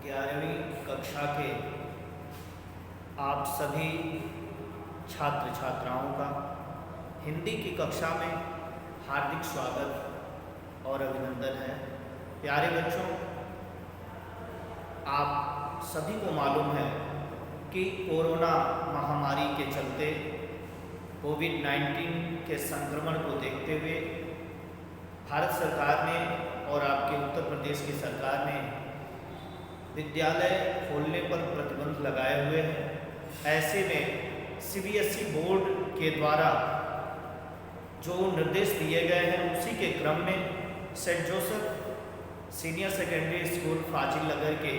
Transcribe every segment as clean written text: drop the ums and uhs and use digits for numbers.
11वीं कक्षा के आप सभी छात्र छात्राओं का हिंदी की कक्षा में हार्दिक स्वागत और अभिनंदन है। प्यारे बच्चों, आप सभी को मालूम है कि कोरोना महामारी के चलते कोविड-19 के संक्रमण को देखते हुए भारत सरकार ने और आपके उत्तर प्रदेश की सरकार ने विद्यालय खोलने पर प्रतिबंध लगाए हुए हैं। ऐसे में सीबीएसई बोर्ड के द्वारा जो निर्देश दिए गए हैं उसी के क्रम में saint Joseph senior secondary school Fazil Nagar के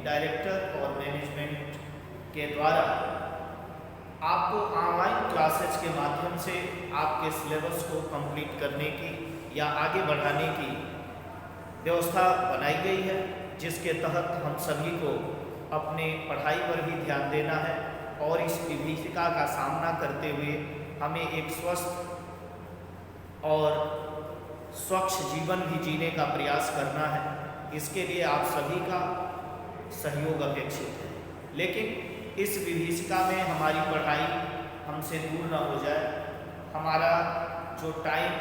डायरेक्टर और मैनेजमेंट के द्वारा आपको ऑनलाइन क्लासेज के माध्यम से आपके सिलेबस को कंप्लीट करने की या आगे बढ़ाने की व्यवस्था बनाई गई है, जिसके तहत हम सभी को अपने पढ़ाई पर भी ध्यान देना है और इस विभीषिका का सामना करते हुए हमें एक स्वस्थ और स्वच्छ जीवन भी जीने का प्रयास करना है। इसके लिए आप सभी का सहयोग अपेक्षित है, लेकिन इस विभीषिका में हमारी पढ़ाई हमसे दूर न हो जाए, हमारा जो टाइम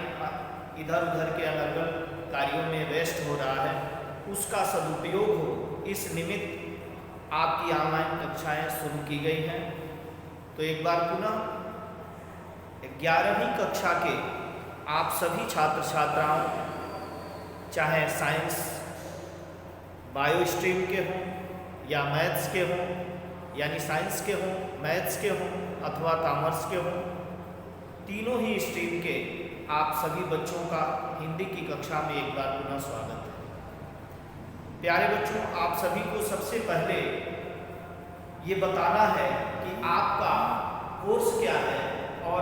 इधर उधर के अनर्गल कार्यों में वेस्ट हो रहा है उसका सदुपयोग हो, इस निमित्त आपकी ऑनलाइन कक्षाएं शुरू की गई हैं। तो एक बार पुनः 11वीं कक्षा के आप सभी छात्र छात्राओं, चाहे साइंस बायो स्ट्रीम के हों या मैथ्स के हों, यानी साइंस के हों, मैथ्स के हों अथवा कॉमर्स के हों, तीनों ही स्ट्रीम के आप सभी बच्चों का हिंदी की कक्षा में एक बार पुनः स्वागत है। प्यारे बच्चों, आप सभी को सबसे पहले ये बताना है कि आपका कोर्स क्या है और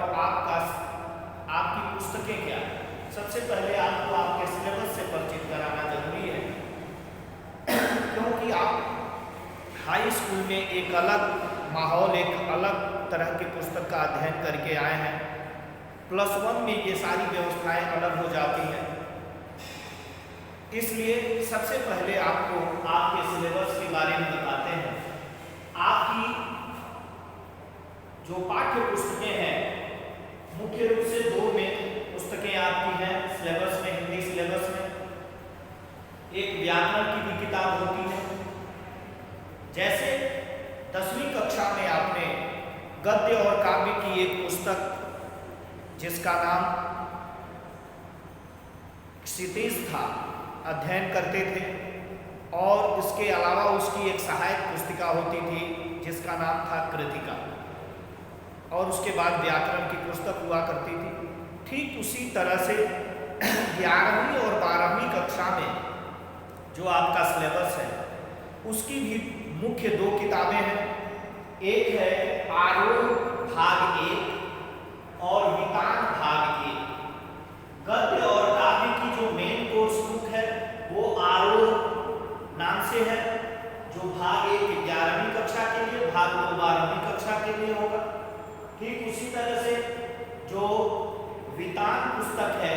आपकी पुस्तकें क्या है। सबसे पहले आपको आपके सिलेबस से परिचित कराना जरूरी है, क्योंकि आप हाई स्कूल में एक अलग माहौल, एक अलग तरह की पुस्तक का अध्ययन करके आए हैं। +1 में ये सारी व्यवस्थाएं अलग हो जाती हैं, इसलिए सबसे पहले आपको आपके सिलेबस के बारे में बताते हैं। आपकी जो पाठ्य पुस्तकें हैं, मुख्य रूप से 2 में पुस्तकें आपकी हैं सिलेबस में, हिंदी सिलेबस में। एक व्याकरण की भी किताब होती है। जैसे 10वीं कक्षा में आपने गद्य और काव्य की एक पुस्तक जिसका नाम क्षितिज था, अध्ययन करते थे, और इसके अलावा उसकी एक सहायक पुस्तिका होती थी जिसका नाम था कृतिका, और उसके बाद व्याकरण की पुस्तक हुआ करती थी। ठीक उसी तरह से 11वीं और 12वीं कक्षा में जो आपका सिलेबस है उसकी भी मुख्य 2 किताबें हैं। एक है आरोह भाग 1 और वितान भाग 1। गद्य और काव्य की जो मेन कोर्स बुक है वो आरोह नाम से है, जो भाग 1 11वीं कक्षा के लिए, भाग 2 12वीं कक्षा के लिए होगा। ठीक उसी तरह से जो वितान पुस्तक है,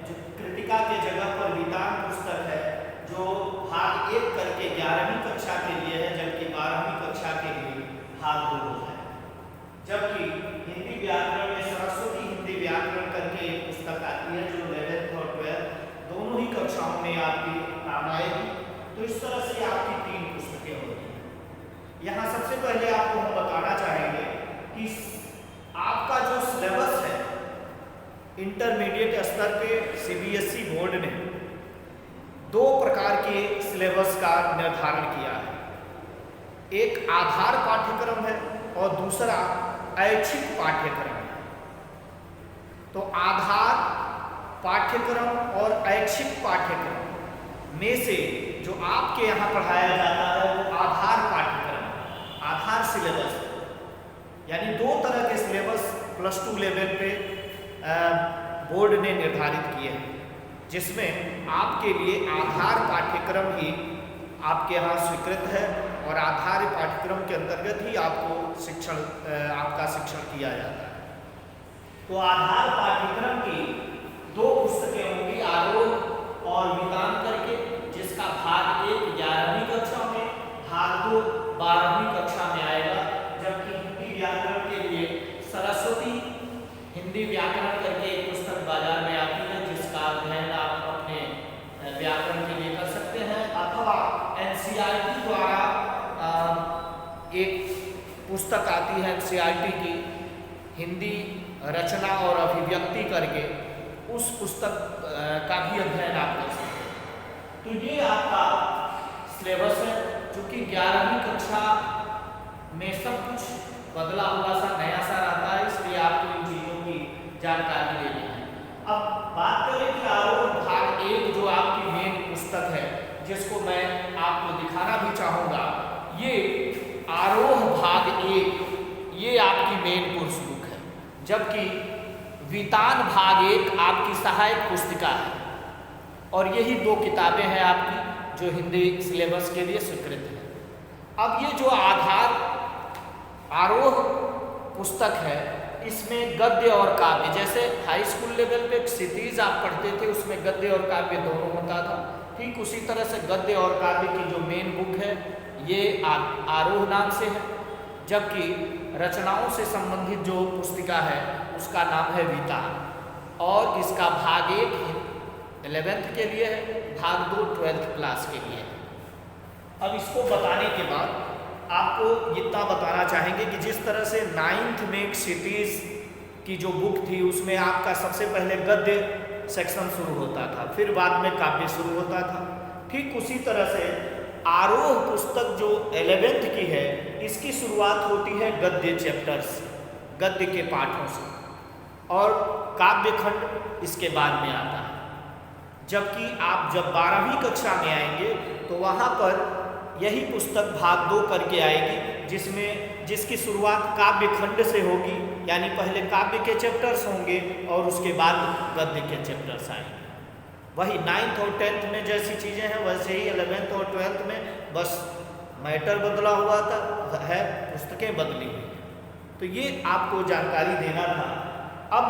जो कृतिका के जगह पर वितान पुस्तक है, जो भाग 1 करके 11वीं कक्षा के लिए है, जबकि 12वीं कक्षा के लिए भाग 2 होता है। जबकि हिंदी व्याकरण में सरस्वती हिंदी व्याकरण करके एक पुस्तक आती है जो 11th और 12th दोनों ही कक्षाओं में आपकी काम आएगी। तो इस तरह से आपकी 3 पुस्तकें होती हैं। यहाँ सबसे पहले आपको हम बताना चाहेंगे कि आपका जो सिलेबस है, इंटरमीडिएट स्तर पे सीबीएसई बोर्ड ने 2 प्रकार के सिलेबस का निर्धारण किया है। एक आधार पाठ्यक्रम है और दूसरा ऐच्छिक पाठ्यक्रम है। तो आधार पाठ्यक्रम और ऐच्छिक पाठ्यक्रम में से जो आपके यहाँ पढ़ाया जाता है वो आधार पाठ्यक्रम, आधार सिलेबस, यानी 2 तरह के सिलेबस +2 लेवल पे बोर्ड ने निर्धारित किए हैं, जिसमें आपके लिए आधार पाठ्यक्रम ही आपके यहाँ स्वीकृत है और आधार पाठ्यक्रम के अंतर्गत ही आपको आपका शिक्षण किया जाता है। तो आधार पाठ्यक्रम की 2 पुस्तकें होंगी, आरोह और वितान करके, जिसका भाग 1 11वीं कक्षा में, एनसीईआरटी द्वारा एक पुस्तक आती है एनसीईआरटी की, हिंदी रचना और अभिव्यक्ति करके, उस पुस्तक का भी अध्ययन आप कर सकते हैं। तो ये आपका सिलेबस है, चूँकि 11वीं कक्षा में सब कुछ बदला हुआ सा नया सा रहता है, इसलिए आपको इन चीज़ों की जानकारी लेनी है। अब बात करें कि आरोह भाग 1 जो आपकी मेन पुस्तक है, जिसको मैं आपको दिखाना भी चाहूँगा, ये आरोह भाग 1 ये आपकी मेन कोर्स बुक है, जबकि वितान भाग 1 आपकी सहायक पुस्तिका है। और यही 2 किताबें हैं आपकी जो हिंदी सिलेबस के लिए स्वीकृत है। अब ये जो आरोह पुस्तक है, इसमें गद्य और काव्य, जैसे हाई स्कूल लेवल पे क्षितिज आप पढ़ते थे, उसमें गद्य और काव्य दोनों होता था, ठीक उसी तरह से गद्य और काव्य की जो मेन बुक है ये आरोह नाम से है, जबकि रचनाओं से संबंधित जो पुस्तिका है उसका नाम है वितान। और इसका भाग 1 11th के लिए है, भाग 2 12th क्लास के लिए है। अब इसको बताने के बाद आपको इतना बताना चाहेंगे कि जिस तरह से 9th में क्षितिज की जो बुक थी उसमें आपका सबसे पहले गद्य सेक्शन शुरू होता था, फिर बाद में काव्य शुरू होता था, ठीक उसी तरह से आरोह पुस्तक जो 11th की है, इसकी शुरुआत होती है गद्य चैप्टर्स, गद्य के पाठों से, और काव्य खंड इसके बाद में आता है। जबकि आप जब 12वीं कक्षा में आएंगे तो वहाँ पर यही पुस्तक भाग 2 करके आएगी, जिसकी शुरुआत काव्य खंड से होगी, यानी पहले काव्य के चैप्टर्स होंगे और उसके बाद गद्य के चैप्टर्स आएंगे। वही 9th और 10th में जैसी चीज़ें हैं वैसे ही 11th और 12th में बस मैटर बदला हुआ था है, पुस्तकें बदली हुई हैं। तो ये आपको जानकारी देना था। अब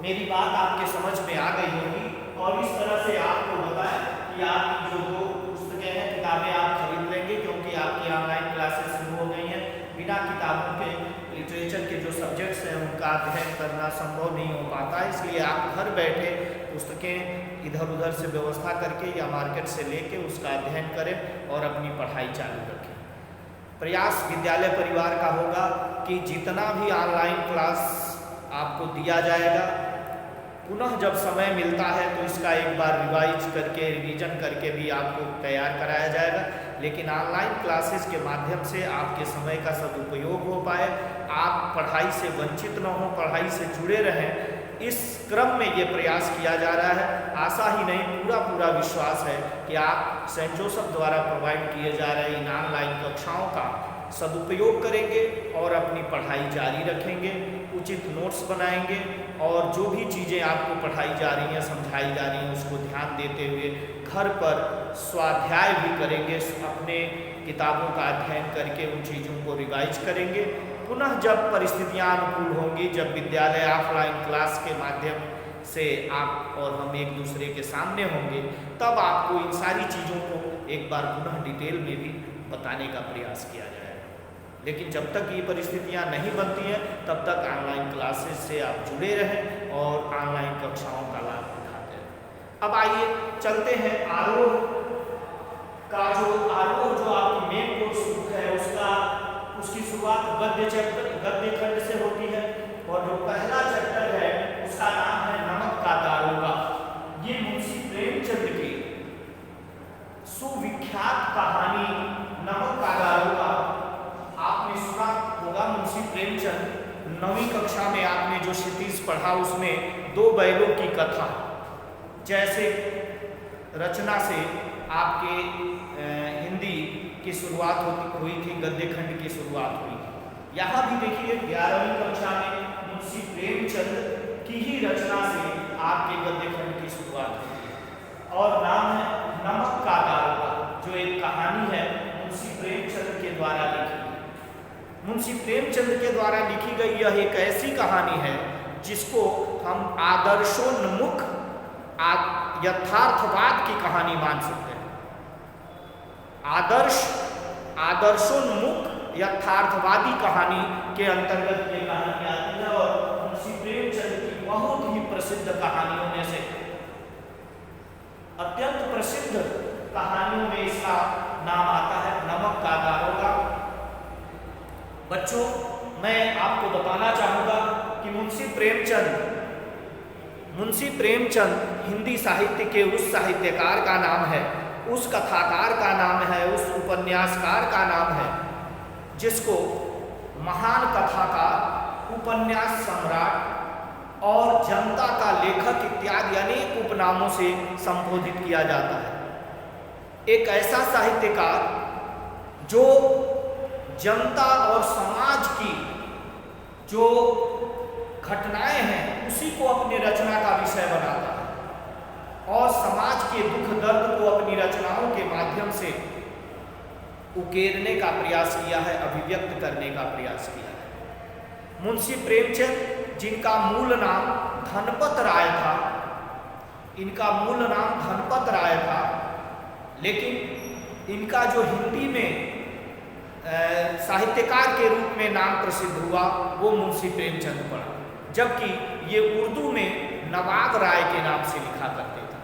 मेरी बात आपके समझ में आ गई होगी और इस तरह से आपको बताया कि आपकी जो 2 पुस्तकें हैं, किताबें आप खरीद लेंगे, क्योंकि आपकी ऑनलाइन क्लासेस शुरू हो गई हैं। बिना किताबों के लिटरेचर के जो सब्जेक्ट्स हैं उनका अध्ययन करना संभव नहीं हो पाता, इसलिए आप घर बैठे पुस्तकें इधर उधर से व्यवस्था करके या मार्केट से लेके उसका अध्ययन करें और अपनी पढ़ाई चालू रखें। प्रयास विद्यालय परिवार का होगा कि जितना भी ऑनलाइन क्लास आपको दिया जाएगा, पुनः जब समय मिलता है तो इसका एक बार रिवाइज करके, रिवीजन करके भी आपको तैयार कराया जाएगा। लेकिन ऑनलाइन क्लासेस के माध्यम से आपके समय का सदुपयोग हो पाए, आप पढ़ाई से वंचित न हो, पढ़ाई से जुड़े रहें, इस क्रम में ये प्रयास किया जा रहा है। आशा ही नहीं, पूरा विश्वास है कि आप सेंट जोसेफ द्वारा प्रोवाइड किए जा रहे इन ऑनलाइन कक्षाओं का सदुपयोग करेंगे और अपनी पढ़ाई जारी रखेंगे, उचित नोट्स बनाएंगे और जो भी चीज़ें आपको पढ़ाई जा रही हैं, समझाई जा रही हैं, उसको ध्यान देते हुए घर पर स्वाध्याय भी करेंगे, अपने किताबों का अध्ययन करके उन चीज़ों को रिवाइज करेंगे। पुनः जब परिस्थितियां अनुकूल होंगी, जब विद्यालय ऑफलाइन क्लास के माध्यम से आप और हम एक दूसरे के सामने होंगे, तब आपको इन सारी चीज़ों को एक बार पुनः डिटेल में भी बताने का प्रयास किया जाएगा। लेकिन जब तक ये परिस्थितियां नहीं बनती हैं, तब तक ऑनलाइन क्लासेस से आप जुड़े रहें और ऑनलाइन कक्षाओं का लाभ उठाते रहें। अब आइए चलते हैं आरोह जो आपकी मेन कोर्स बुक है उसकी शुरुआत गद्य खंड से होती है, और जो पहला चैप्टर है उसका नाम है नमक का दारोगा। ये मुंशी प्रेमचंद की सुविख्यात कहानी नमक का दारोगा आपने सुना होगा। मुंशी प्रेमचंद 9वीं कक्षा में आपने जो क्षितिज पढ़ा उसमें 2 बैलों की कथा जैसे रचना से आपके हिंदी की शुरुआत हुई थी, गद्य खंड की शुरुआत हुई थी। यहाँ भी देखिए 11वीं कक्षा में मुंशी प्रेमचंद की ही रचना से आपके गद्य खंड की शुरुआत हुई थी और नाम है नमक का दारोगा, जो एक कहानी है मुंशी प्रेमचंद के द्वारा लिखी। मुंशी प्रेमचंद के द्वारा लिखी गई यह एक ऐसी कहानी है जिसको हम आदर्शोन्मुख यथार्थवाद की कहानी मान सकते हैं। आदर्शोन्मुख यथार्थवादी कहानी के अंतर्गत ये कहानी आती है और मुंशी प्रेमचंद की बहुत ही प्रसिद्ध कहानियों में से अत्यंत प्रसिद्ध कहानियों में इसका नाम आता है, नमक का दारोगा। बच्चों, मैं आपको बताना चाहूँगा कि मुंशी प्रेमचंद हिंदी साहित्य के उस साहित्यकार का नाम है, उस कथाकार का नाम है, उस उपन्यासकार का नाम है जिसको महान कथाकार, उपन्यास सम्राट और जनता का लेखक इत्यादि अनेक उपनामों से संबोधित किया जाता है। एक ऐसा साहित्यकार जो जनता और समाज की जो घटनाएं हैं उसी को अपनी रचना का विषय बनाता है और समाज के दुख दर्द को अपनी रचनाओं के माध्यम से उकेरने का प्रयास किया है, अभिव्यक्त करने का प्रयास किया है। मुंशी प्रेमचंद, जिनका मूल नाम धनपत राय था, इनका मूल नाम धनपत राय था, लेकिन इनका जो हिंदी में साहित्यकार के रूप में नाम प्रसिद्ध हुआ वो मुंशी प्रेमचंद पड़ा, जबकि ये उर्दू में नवाब राय के नाम से लिखा करते थे।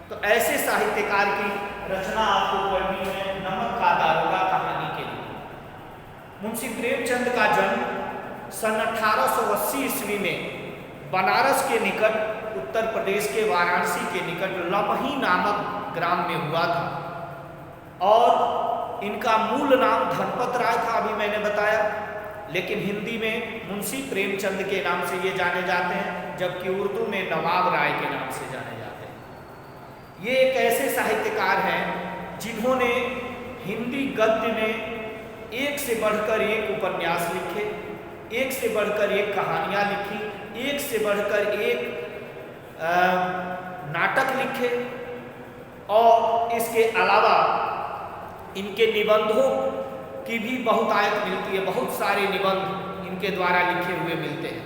तो ऐसे साहित्यकार की रचना आपको पढ़नी है, नमक का दारोगा कहानी के लिए। मुंशी प्रेमचंद का जन्म सन 1880 ईस्वी में बनारस के निकट, उत्तर प्रदेश के वाराणसी के निकट लमही नामक ग्राम में हुआ था और इनका मूल नाम धनपत राय था, अभी मैंने बताया, लेकिन हिंदी में मुंशी प्रेमचंद के नाम से ये जाने जाते हैं, जबकि उर्दू में नवाब राय के नाम से जाने जाते हैं। ये एक ऐसे साहित्यकार हैं जिन्होंने हिंदी गद्य में एक से बढ़कर एक उपन्यास लिखे, एक से बढ़कर एक कहानियाँ लिखी, एक से बढ़कर एक नाटक लिखे और इसके अलावा इनके निबंधों की भी बहुतायत मिलती है, बहुत सारे निबंध इनके द्वारा लिखे हुए मिलते हैं।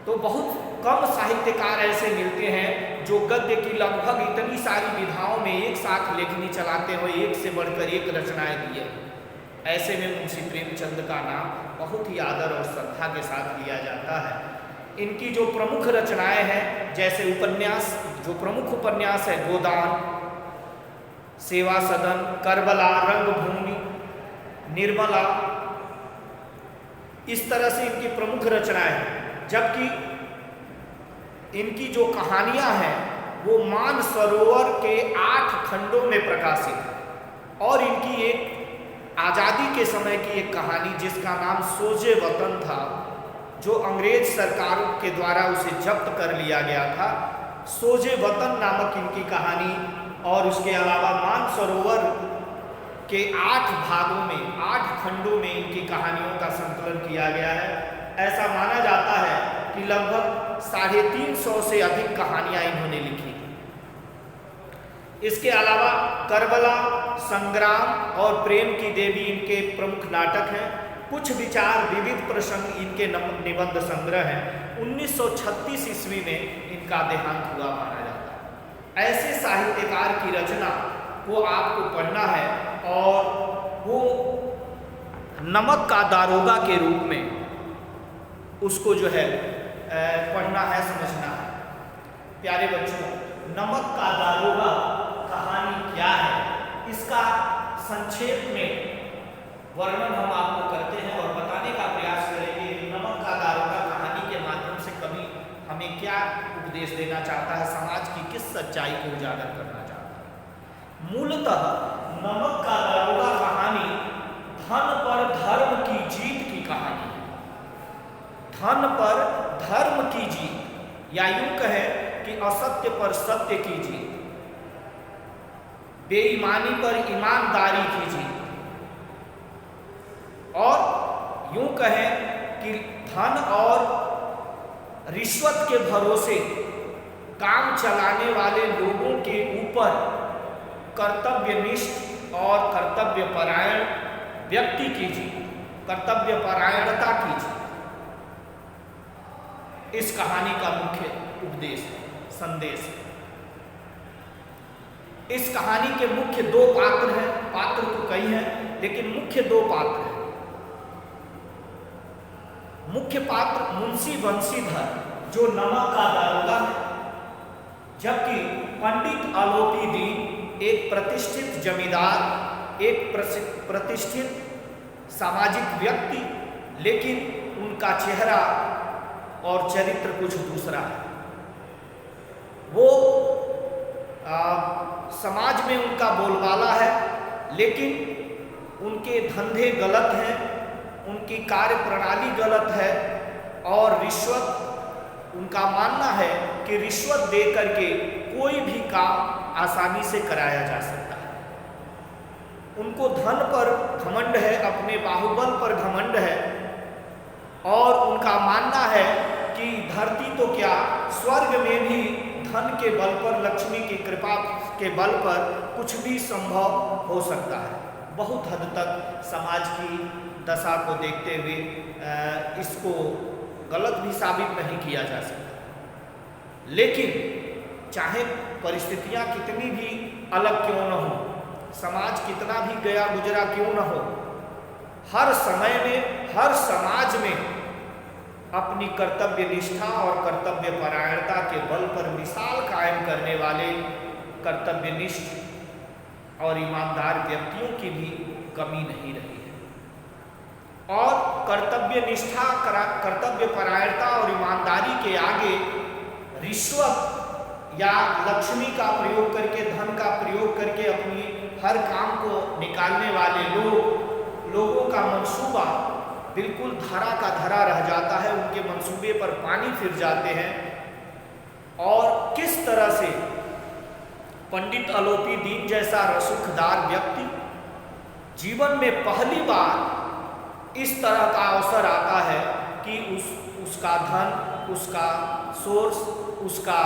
तो बहुत कम साहित्यकार ऐसे मिलते हैं जो गद्य की लगभग इतनी सारी विधाओं में एक साथ लेखनी चलाते हुए एक से बढ़कर एक रचनाएं दिए। ऐसे में मुंशी प्रेमचंद का नाम बहुत ही आदर और श्रद्धा के साथ लिया जाता है। इनकी जो प्रमुख रचनाएं हैं, जैसे उपन्यास, जो प्रमुख उपन्यास है गोदान, सेवा सदन, करबला, रंगभूमि, निर्मला, इस तरह से इनकी प्रमुख रचनाएं हैं। जबकि इनकी जो कहानियां हैं वो मानसरोवर के 8 खंडों में प्रकाशित है और इनकी एक आज़ादी के समय की एक कहानी जिसका नाम सोजे वतन था, जो अंग्रेज सरकार के द्वारा उसे जब्त कर लिया गया था, सोजे वतन नामक इनकी कहानी, और उसके अलावा मानसरोवर के 8 भागों में, 8 खंडों में इनकी कहानियों का संकलन किया गया है। ऐसा माना जाता है कि लगभग 350 से अधिक कहानियां इन्होंने लिखी। इसके अलावा करबला, संग्राम और प्रेम की देवी इनके प्रमुख नाटक हैं। कुछ विचार, विविध प्रसंग इनके निबंध संग्रह हैं। 1936 ईस्वी में इनका देहांत हुआ माना जाता है। ऐसे साहित्यकार की रचना को आपको पढ़ना है और वो नमक का दारोगा के रूप में उसको जो है पढ़ना है, समझना है। प्यारे बच्चों, नमक का दारोगा कहानी क्या है, इसका संक्षेप में वर्णन हम आपको करते हैं और बताने का प्रयास करेंगे। नमक का दारोगा कहानी के माध्यम से कवि हमें क्या उपदेश देना चाहता है, समाज की किस सच्चाई को उजागर करना चाहता है। मूलतः नमक का दारोगा कहानी धन पर धर्म की जीत की कहानी है। धन पर धर्म की जीत, या यूं कहें कि असत्य पर सत्य की जीत, बेईमानी पर ईमानदारी की जीत, और यूं कहें कि धन और रिश्वत के भरोसे काम चलाने वाले लोगों के ऊपर कर्तव्यनिष्ठ और कर्तव्यपरायण व्यक्ति की जीत, कर्तव्यपरायणता की जीत, इस कहानी का मुख्य उपदेश है, संदेश है। इस कहानी के मुख्य 2 पात्र हैं, पात्र तो कई हैं लेकिन मुख्य 2 पात्र हैं। मुख्य पात्र मुंशी बंशीधर जो नमक का दारोगा है, जबकि पंडित आलोपी दीन एक प्रतिष्ठित जमींदार, एक प्रतिष्ठित सामाजिक व्यक्ति, लेकिन उनका चेहरा और चरित्र कुछ दूसरा है। वो समाज में उनका बोलबाला है, लेकिन उनके धंधे गलत हैं, उनकी कार्य प्रणाली गलत है, और रिश्वत, उनका मानना है कि रिश्वत दे करके कोई भी काम आसानी से कराया जा सकता है। उनको धन पर घमंड है, अपने बाहुबल पर घमंड है, और उनका मानना है कि धरती तो क्या, स्वर्ग में भी धन के बल पर, लक्ष्मी की कृपा के बल पर कुछ भी संभव हो सकता है। बहुत हद तक समाज की दशा को देखते हुए इसको गलत भी साबित नहीं किया जा सकता। लेकिन चाहे परिस्थितियां कितनी भी अलग क्यों न हो, समाज कितना भी गया गुजरा क्यों न हो, हर समय में, हर समाज में अपनी कर्तव्य निष्ठा और कर्तव्य परायणता के बल पर मिसाल कायम करने वाले कर्तव्यनिष्ठ और ईमानदार व्यक्तियों की भी कमी नहीं रही है। और कर्तव्य निष्ठा, कर्तव्य परायणता और ईमानदारी के आगे रिश्वत या लक्ष्मी का प्रयोग करके, धन का प्रयोग करके अपनी हर काम को निकालने वाले लोगों का मंसूबा बिल्कुल धरा का धरा रह जाता है। उनके मंसूबे पर पानी फिर जाते हैं। और किस तरह से पंडित अलोपी दीन जैसा रसूखदार व्यक्ति जीवन में पहली बार इस तरह का अवसर आता है कि उसका धन, उसका सोर्स, उसका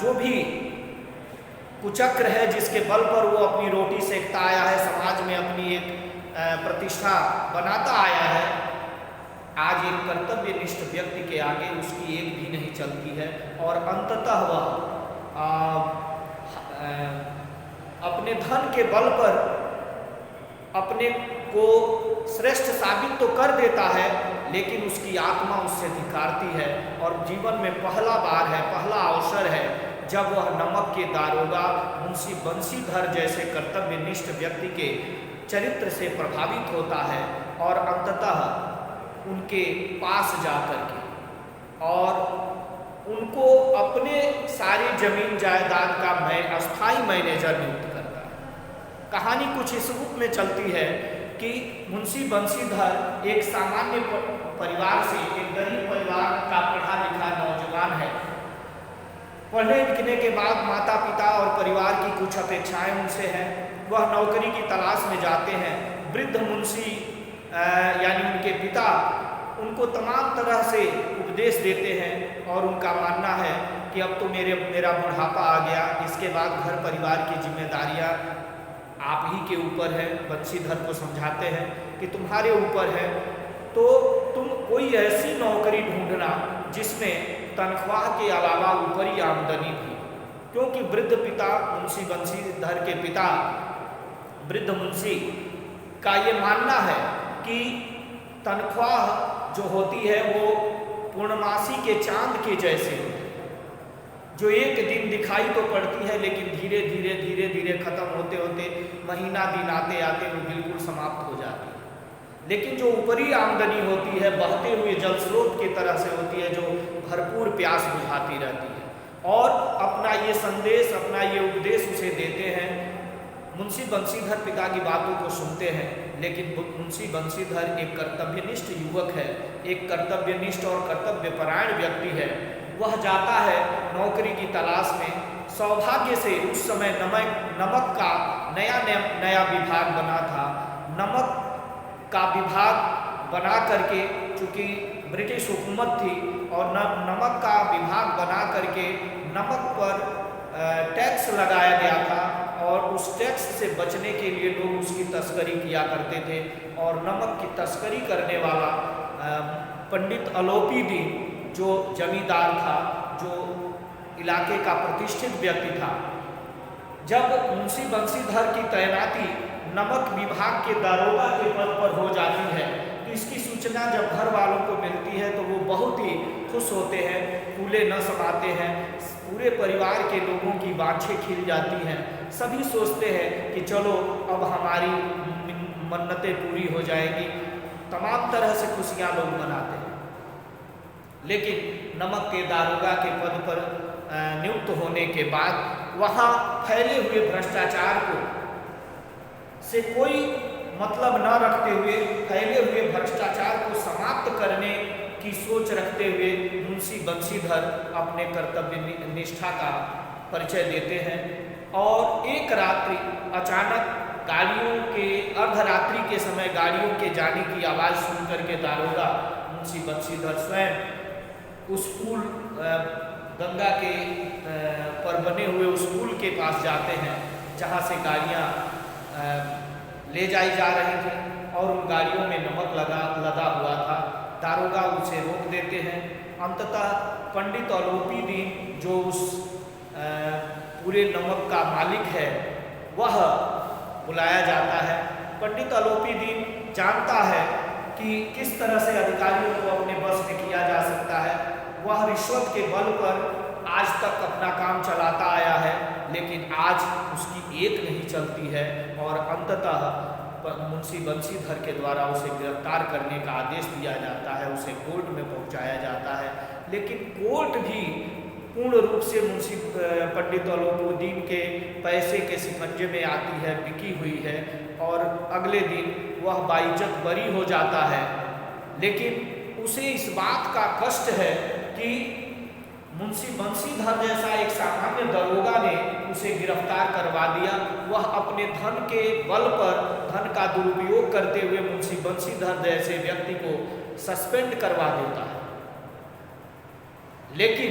जो भी कुचक्र है जिसके बल पर वो अपनी रोटी सेकता आया है, समाज में अपनी एक प्रतिष्ठा बनाता आया है, आज एक कर्तव्यनिष्ठ व्यक्ति के आगे उसकी एक भी नहीं चलती है। और अंततः वह अपने धन के बल पर अपने को श्रेष्ठ साबित तो कर देता है, लेकिन उसकी आत्मा उससे धिक्कारती है। और जीवन में पहला बार है, पहला अवसर है जब वह नमक के दारोगा मुंशी बंशीधर जैसे कर्तव्यनिष्ठ व्यक्ति के चरित्र से प्रभावित होता है और अंततः उनके पास जाकर के और उनको अपने सारी जमीन जायदाद का अस्थाई मैनेजर नियुक्त करता है। कहानी कुछ इस रूप में चलती है कि मुंशी बंशीधर एक सामान्य परिवार से, एक गरीब परिवार का पढ़ा लिखा नौजवान है। पढ़ने लिखने के बाद माता पिता और परिवार की कुछ अपेक्षाएं उनसे हैं। वह नौकरी की तलाश में जाते हैं। वृद्ध मुंशी यानी उनके पिता उनको तमाम तरह से उपदेश देते हैं और उनका मानना है कि अब तो मेरा बुढ़ापा आ गया, इसके बाद घर परिवार की जिम्मेदारियां आप ही के ऊपर है। बंशीधर को समझाते हैं कि तुम्हारे ऊपर है, तो तुम कोई ऐसी नौकरी ढूंढना जिसमें तनख्वाह के अलावा ऊपरी आमदनी भी, क्योंकि वृद्ध पिता मुंशी बंशीधर के पिता वृद्ध मुंशी का ये मानना है कि तनख्वाह जो होती है वो पूर्णमासी के चांद के जैसे होती है, जो एक दिन दिखाई तो पड़ती है लेकिन धीरे धीरे खत्म होते होते महीना दिन आते आते वो बिल्कुल समाप्त हो जाती है। लेकिन जो ऊपरी आमदनी होती है बहते हुए जल स्रोत की तरह से होती है, जो भरपूर प्यास बुझाती रहती है। और अपना ये संदेश, अपना ये उपदेश उसे देते हैं। मुंशी बंशीधर पिता की बातों को सुनते हैं, लेकिन मुंशी बंशीधर एक कर्तव्यनिष्ठ युवक है, एक कर्तव्यनिष्ठ और कर्तव्यपरायण व्यक्ति है। वह जाता है नौकरी की तलाश में। सौभाग्य से उस समय नमक का नया विभाग बना था। नमक का विभाग बना करके, चूँकि ब्रिटिश हुकूमत थी और नमक का विभाग बना करके नमक पर टैक्स लगाया गया था और उस टैक्स से बचने के लिए लोग उसकी तस्करी किया करते थे। और नमक की तस्करी करने वाला पंडित अलोपी दीन जो जमींदार था, जो इलाके का प्रतिष्ठित व्यक्ति था, जब मुंशी बंशीधर की तैनाती नमक विभाग के दारोगा के पद पर हो जाती है तो इसकी सूचना जब घर वालों को मिलती है तो वो बहुत ही खुश होते हैं, फूले न समाते हैं। पूरे परिवार के लोगों की बाँछें खिल जाती हैं। सभी सोचते हैं कि चलो अब हमारी मन्नतें पूरी हो जाएंगी। तमाम तरह से खुशियाँ लोग मनाते हैं। लेकिन नमक के दारोगा के पद पर नियुक्त होने के बाद वहाँ फैले हुए भ्रष्टाचार को से कोई मतलब न रखते हुए, फैले हुए भ्रष्टाचार को समाप्त करने की सोच रखते हुए मुंशी बंशीधर अपने कर्तव्य निष्ठा का परिचय देते हैं। और एक रात्रि अचानक गाड़ियों के अर्धरात्रि के समय गाड़ियों के जाने की आवाज़ सुन करके दारोगा मुंशी बंशीधर स्वयं उस पुल, गंगा के पर बने हुए उस पुल के पास जाते हैं जहाँ से गाड़ियाँ ले जाई जा रही थी और उन गाड़ियों में नमक लदा हुआ था। दारोगा उसे रोक देते हैं। अंततः पंडित अलोपी दीन जो उस पूरे नमक का मालिक है वह बुलाया जाता है। पंडित अलोपी दीन जानता है कि किस तरह से अधिकारियों को अपने बस में किया जा सकता है। वह रिश्वत के बल पर आज तक अपना काम चलाता आया है, लेकिन आज उसकी एक नहीं चलती है और अंततः मुंशी बंशीधर के द्वारा उसे गिरफ्तार करने का आदेश दिया जाता है, उसे कोर्ट में पहुंचाया जाता है। लेकिन कोर्ट भी पूर्ण रूप से मुंशी पंडित अलोपीदीन के पैसे के शिकंजे में आती है, बिकी हुई है और अगले दिन वह बाइज्जत बरी हो जाता है। लेकिन उसे इस बात का कष्ट है कि मुंशी बंशीधर जैसा एक सामान्य दरोगा ने उसे गिरफ्तार करवा दिया। वह अपने धन के बल पर धन का दुरुपयोग करते हुए मुंशी बंशीधर जैसे व्यक्ति को सस्पेंड करवा देता है। लेकिन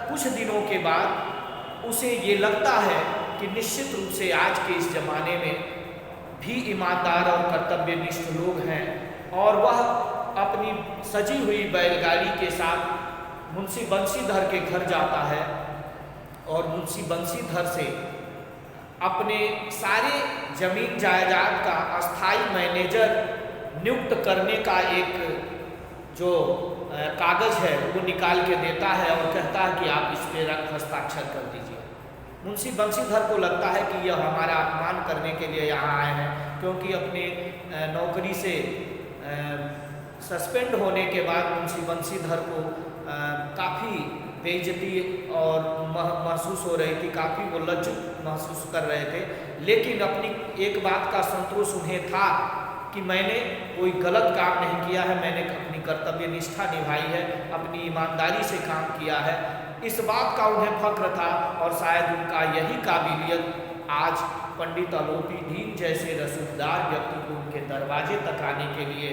कुछ दिनों के बाद उसे ये लगता है कि निश्चित रूप से आज के इस जमाने में भी ईमानदार और कर्तव्यनिष्ठ लोग हैं और वह अपनी सजी हुई बैलगाड़ी के साथ मुंशी बंशीधर के घर जाता है और मुंशी बंशीधर से अपने सारे जमीन जायदाद का अस्थाई मैनेजर नियुक्त करने का एक जो कागज है वो निकाल के देता है और कहता है कि आप इस पे हस्ताक्षर कर दीजिए। मुंशी बंशीधर को लगता है कि यह हमारा अपमान करने के लिए यहाँ आए हैं, क्योंकि अपने नौकरी से सस्पेंड होने के बाद मुंशी बंशीधर को काफ़ी बेइज्जती और महसूस हो रही थी, काफ़ी वो लज्जित महसूस कर रहे थे। लेकिन अपनी एक बात का संतोष उन्हें था कि मैंने कोई गलत काम नहीं किया है, मैंने अपनी कर्तव्य निष्ठा निभाई है, अपनी ईमानदारी से काम किया है। इस बात का उन्हें फख्र था और शायद उनका यही काबिलियत आज पंडित अलोपीदीन जैसे रसूखदार व्यक्ति को उनके दरवाजे तक आने के लिए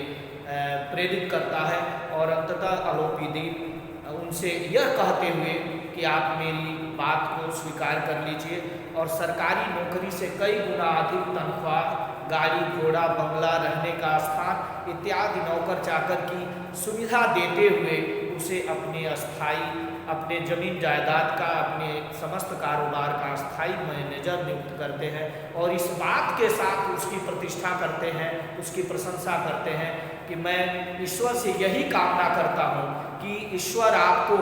प्रेरित करता है। और अंततः अलोपीदीन उनसे यह कहते हुए कि आप मेरी बात को स्वीकार कर लीजिए और सरकारी नौकरी से कई गुना अधिक तनख्वाह, गाड़ी घोड़ा, बंगला, रहने का स्थान इत्यादि नौकर चाकर की सुविधा देते हुए उसे अपने अपने जमीन जायदाद का, अपने समस्त कारोबार का अस्थाई मैनेजर नियुक्त करते हैं और इस बात के साथ उसकी प्रतिष्ठा करते हैं, उसकी प्रशंसा करते हैं कि मैं ईश्वर से यही कामना करता हूँ कि ईश्वर आपको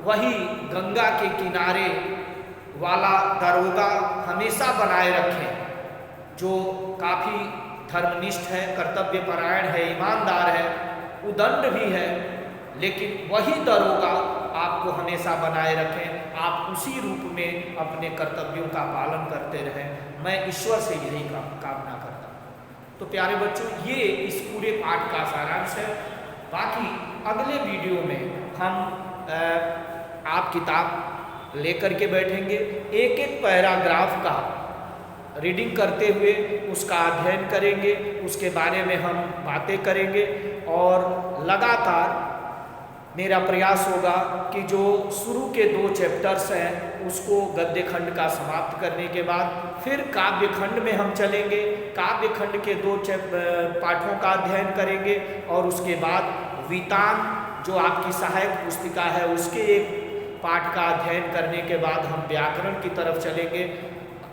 वही गंगा के किनारे वाला दरोगा हमेशा बनाए रखें, जो काफ़ी धर्मनिष्ठ है, कर्तव्यपरायण है, ईमानदार है, उदंड भी है, लेकिन वही दरोगा आपको हमेशा बनाए रखें, आप उसी रूप में अपने कर्तव्यों का पालन करते रहें। मैं ईश्वर से यही कामना करता हूँ। तो प्यारे बच्चों, ये इस पूरे पाठ का सारांश है। बाकी अगले वीडियो में हम आप किताब लेकर के बैठेंगे, एक एक पैराग्राफ का रीडिंग करते हुए उसका अध्ययन करेंगे, उसके बारे में हम बातें करेंगे और लगातार मेरा प्रयास होगा कि जो शुरू के 2 चैप्टर्स हैं उसको गद्य खंड का समाप्त करने के बाद फिर काव्य खंड में हम चलेंगे, काव्य खंड के 2 पाठों का अध्ययन करेंगे और उसके बाद वीतान जो आपकी सहायक पुस्तिका है उसके एक पाठ का अध्ययन करने के बाद हम व्याकरण की तरफ चलेंगे।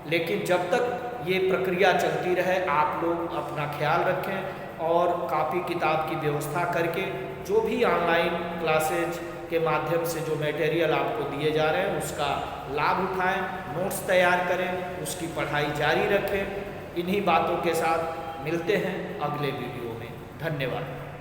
लेकिन जब तक ये प्रक्रिया चलती रहे आप लोग अपना ख्याल रखें और कापी किताब की व्यवस्था करके जो भी ऑनलाइन क्लासेज के माध्यम से जो मटेरियल आपको दिए जा रहे हैं उसका लाभ उठाएं, नोट्स तैयार करें, उसकी पढ़ाई जारी रखें। इन्हीं बातों के साथ मिलते हैं अगले वीडियो में। धन्यवाद।